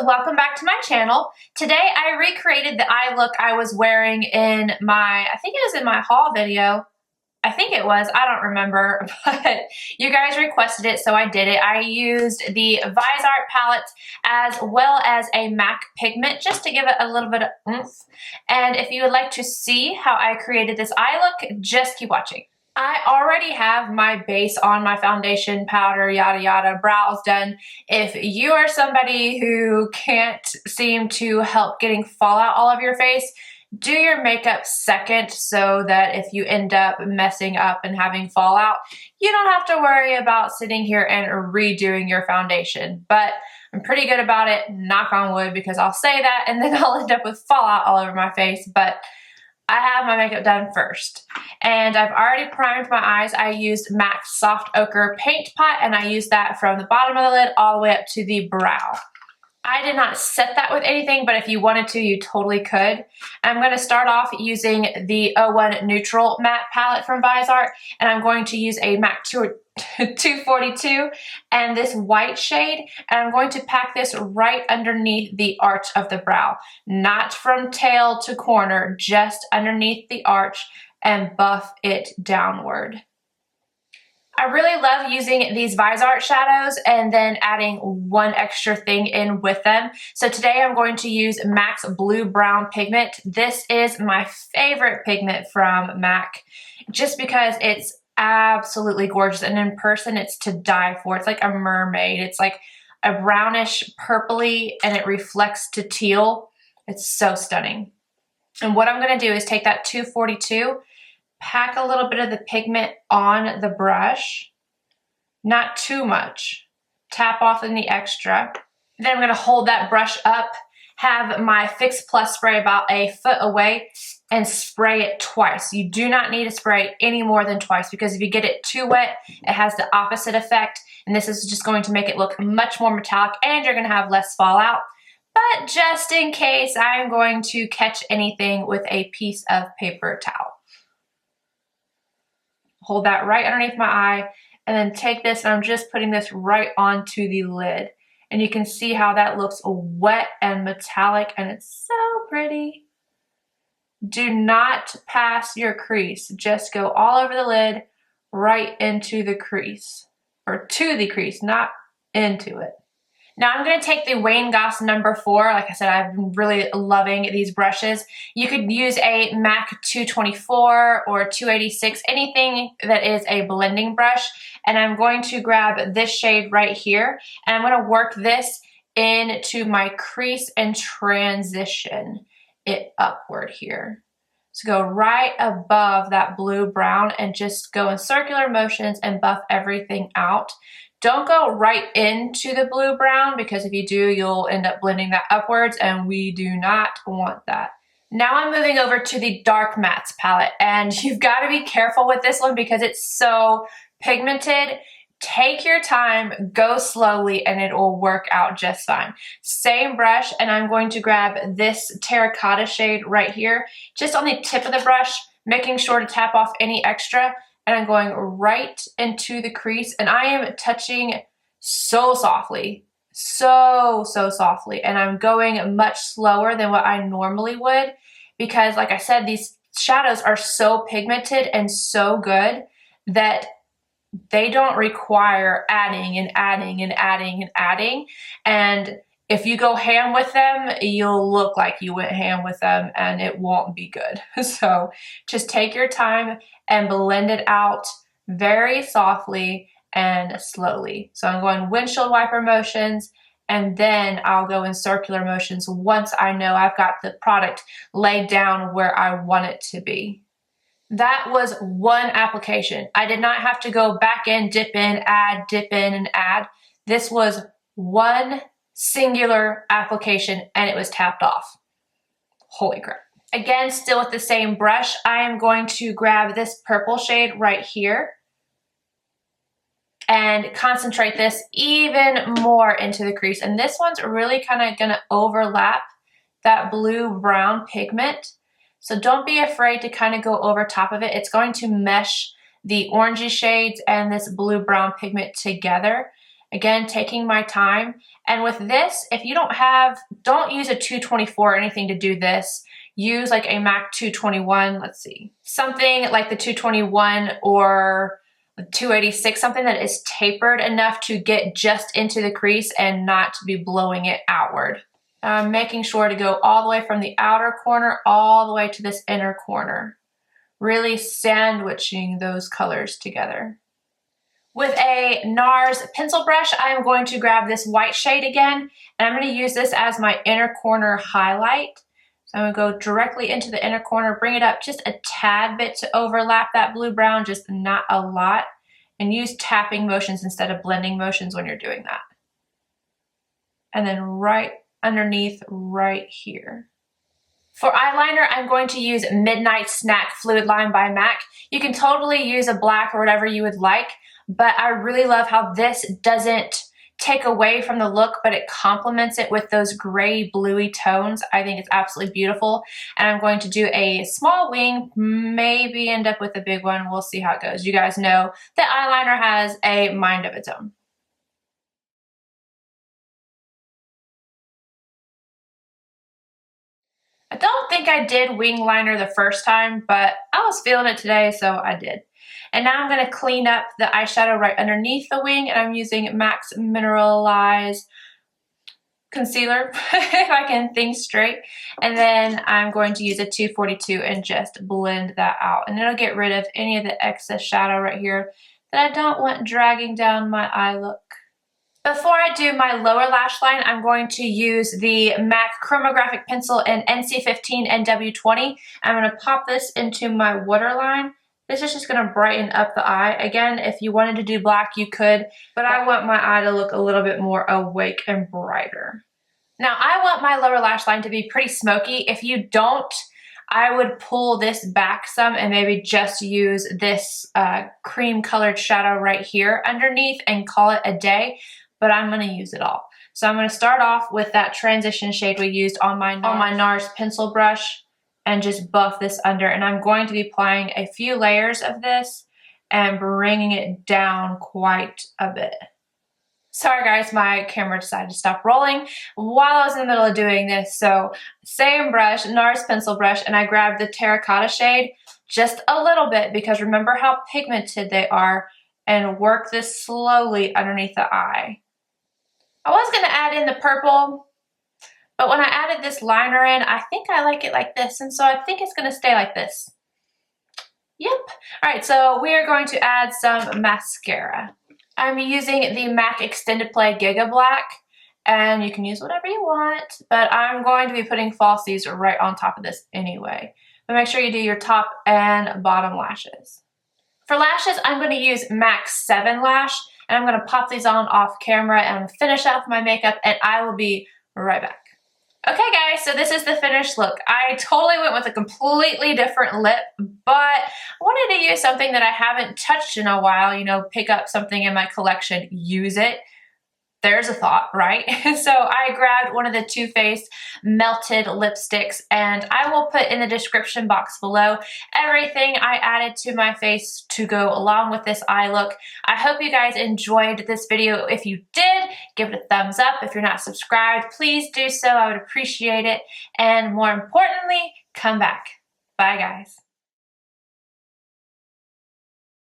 welcome back to my channel. Today I recreated the eye look I was wearing in my, I think it was in my haul video. I think it was, I don't remember, but you guys requested it, so I did it. I used the Viseart palette as well as a MAC pigment just to give it a little bit of oomph. And if you would like to see how I created this eye look, just keep watching. I already have my base on, my foundation, powder, yada yada, brows done. If you are somebody who can't seem to help getting fallout all over your face, do your makeup second so that if you end up messing up and having fallout, you don't have to worry about sitting here and redoing your foundation. But I'm pretty good about it, knock on wood, because I'll say that and then I'll end up with fallout all over my face. But I have my makeup done first. And I've already primed my eyes. I used MAC Soft Ochre Paint Pot, and I used that from the bottom of the lid all the way up to the brow. I did not set that with anything, but if you wanted to, you totally could. I'm going to start off using the 01 Neutral Matte palette from Viseart, and I'm going to use a MAC 242 and this white shade, and I'm going to pack this right underneath the arch of the brow. Not from tail to corner, just underneath the arch, and buff it downward. I really love using these Viseart shadows and then adding one extra thing in with them. So today I'm going to use MAC's Blue Brown Pigment. This is my favorite pigment from MAC just because it's absolutely gorgeous, and in person it's to die for. It's like a mermaid. It's like a brownish purpley and it reflects to teal. It's so stunning. And what I'm going to do is take that 242, pack a little bit of the pigment on the brush, not too much, tap off any extra. Then I'm going to hold that brush up, have my Fix Plus spray about a foot away, and spray it twice. You do not need to spray any more than twice, because if you get it too wet, it has the opposite effect, and this is just going to make it look much more metallic, and you're going to have less fallout. But just in case, I'm going to catch anything with a piece of paper towel. Hold that right underneath my eye, and then take this, and I'm just putting this right onto the lid. And you can see how that looks wet and metallic, and it's so pretty. Do not pass your crease. Just go all over the lid, right into the crease. Or to the crease, not into it. Now I'm going to take the Wayne Goss number 4. Like I said, I've been really loving these brushes. You could use a MAC 224 or 286, anything that is a blending brush. And I'm going to grab this shade right here, and I'm going to work this into my crease and transition it upward here. So go right above that blue brown and just go in circular motions and buff everything out. Don't go right into the blue brown, because if you do, you'll end up blending that upwards, and we do not want that. Now I'm moving over to the Dark Mattes palette, and you've got to be careful with this one because it's so pigmented. Take your time, go slowly, and it will work out just fine. Same brush, and I'm going to grab this terracotta shade right here, just on the tip of the brush, making sure to tap off any extra. And I'm going right into the crease, and I am touching so softly, so softly. And I'm going much slower than what I normally would, because like I said, these shadows are so pigmented and so good that they don't require adding and adding and adding and adding. And if you go ham with them, you'll look like you went ham with them, and it won't be good. So just take your time and blend it out very softly and slowly. So I'm going windshield wiper motions, and then I'll go in circular motions once I know I've got the product laid down where I want it to be. That was one application. I did not have to go back in, dip in, dip in, and add. This was one singular application, and it was tapped off. Holy crap. Again, still with the same brush, I am going to grab this purple shade right here and concentrate this even more into the crease. And this one's really kind of going to overlap that blue-brown pigment. So don't be afraid to kind of go over top of it. It's going to mesh the orangey shades and this blue-brown pigment together. Again, taking my time. And with this, if you don't use a 224 or anything to do this. Use like a MAC 221, let's see. Something like the 221 or 286, something that is tapered enough to get just into the crease and not to be blowing it outward. I'm making sure to go all the way from the outer corner all the way to this inner corner. Really sandwiching those colors together. With a NARS pencil brush, I'm going to grab this white shade again, and I'm going to use this as my inner corner highlight. So I'm going to go directly into the inner corner, bring it up just a tad bit to overlap that blue-brown, just not a lot, and use tapping motions instead of blending motions when you're doing that. And then right underneath right here. For eyeliner, I'm going to use Midnight Snack Fluidline by MAC. You can totally use a black or whatever you would like, but I really love how this doesn't take away from the look, but it complements it with those gray bluey tones. I think it's absolutely beautiful. And I'm going to do a small wing, maybe end up with a big one. We'll see how it goes. You guys know that eyeliner has a mind of its own. I don't think I did wing liner the first time, but I was feeling it today, so I did. And now I'm going to clean up the eyeshadow right underneath the wing, and I'm using MAC's Mineralize Concealer, if I can think straight. And then I'm going to use a 242 and just blend that out. And it'll get rid of any of the excess shadow right here that I don't want dragging down my eye look. Before I do my lower lash line, I'm going to use the MAC Chromagraphic pencil in NC15 and W20. I'm going to pop this into my waterline. This is just going to brighten up the eye. Again, if you wanted to do black, you could, but I want my eye to look a little bit more awake and brighter. Now, I want my lower lash line to be pretty smoky. If you don't, I would pull this back some and maybe just use this cream colored shadow right here underneath and call it a day. But I'm going to use it all. So I'm going to start off with that transition shade we used on my NARS pencil brush and just buff this under. And I'm going to be applying a few layers of this and bringing it down quite a bit. Sorry guys, my camera decided to stop rolling while I was in the middle of doing this. So same brush, NARS pencil brush, and I grabbed the terracotta shade just a little bit because remember how pigmented they are, and work this slowly underneath the eye. I was going to add in the purple, but when I added this liner in, I think I like it like this, and so I think it's going to stay like this. Yep. All right, so we are going to add some mascara. I'm using the MAC Extended Play Gigablack, and you can use whatever you want, but I'm going to be putting falsies right on top of this anyway. But make sure you do your top and bottom lashes. For lashes, I'm going to use MAC 7 Lash, and I'm going to pop these on off camera and finish off my makeup, and I will be right back. Okay guys, so this is the finished look. I totally went with a completely different lip, but I wanted to use something that I haven't touched in a while, you know, pick up something in my collection, use it. There's a thought, right? So I grabbed one of the Too Faced melted lipsticks, and I will put in the description box below everything I added to my face to go along with this eye look. I hope you guys enjoyed this video. If you did, give it a thumbs up. If you're not subscribed, please do so. I would appreciate it. And more importantly, come back. Bye guys.